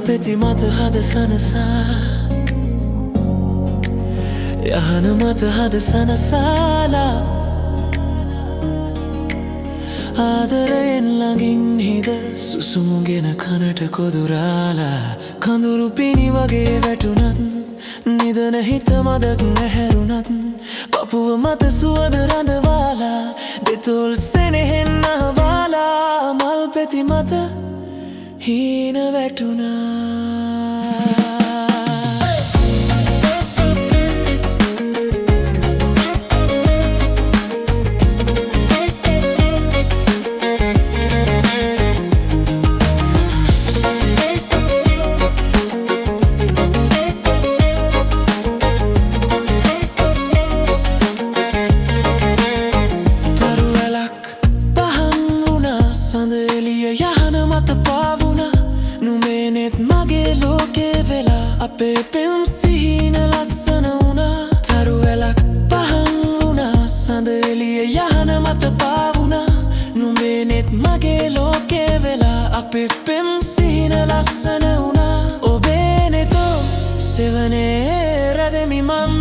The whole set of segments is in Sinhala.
පෙති මත හද සනසා යහන මත හද සනසාලා ආදරයෙන් ළඟින් හිද සුසුමුගෙන කනට කොදුරාලා කඳුරු පිණි වගේ වැටුනත් නිදන හිත මදක් නැහැරුණත් පපුව මත සුවද රඳවාලා දෙතොල් සෙනෙහෙන් අහවාලා මල් පෙති මත හීන වැටුණා අපේ පෙම් සිහින ලස්සන වුණා තරුවැලක් පහන් වුණා සඳ එළිය යහන මත පාවුණා නුඹේ නෙත් මගේ ලෝකේ වෙලා අපේ පෙම් සිහින ලස්සන වුණා ඔබේ නෙතෝ සෙවනේ රැදෙමි මං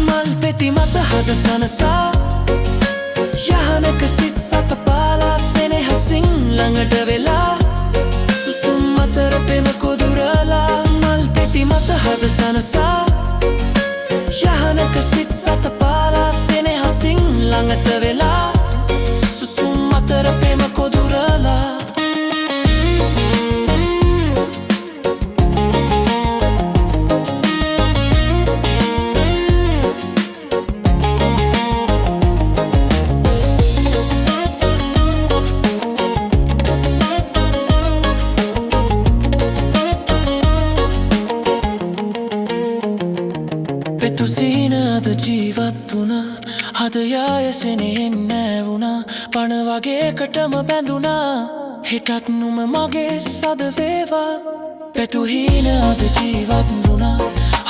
මල් පෙති මත හද සනසා යහනක සිත් සත පාලා සෙනෙහසින් ළඟට වෙලා සුසුම් අතර පෙම කොදුරලා මල් පෙති මත හද සනසා යහනක සිත් සත පාලා සෙනෙහසින් ළඟට වෙලා සුසුම් අතර පෙම කොදුරලා පෙතු සිහින අද ජීවත් වුණා හද යායසෙනෙන් නෑවුණා පණ වගේකටම බැඳුණා හෙටත් නුම මගේ සද වේවා පෙතු හීන අද ජීවත් වුණා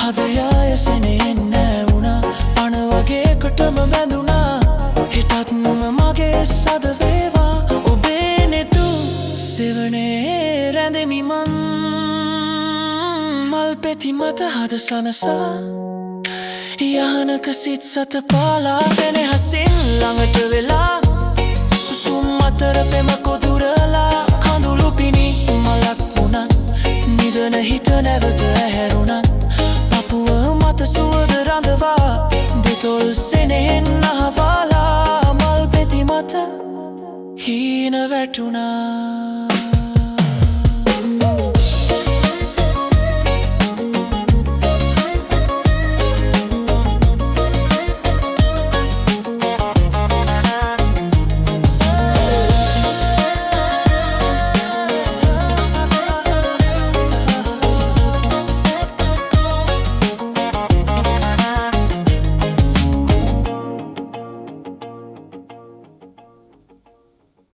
හද යායසෙනෙන් නෑවුණා පණ වගේකටම බැඳුණා හෙටත් නුම මගේ සද වේවා ඔබේ නෙතු සෙවනේ රැඳෙමි මං මල් පෙති මත හද සනසා යහනක සිත් සත පාලා සෙනෙහසින් ළඟට වෙලා සුසුම් අතර පෙම කොදුරලා කඳුළු පිණි මලක් වුණත් නිදන හිත නැවත ඇහැරුණත් පපුව මත සුවද රඳවා දෙතොල් සෙනෙහෙන් අහවාලා මල් පෙති මත හීන වැටුණා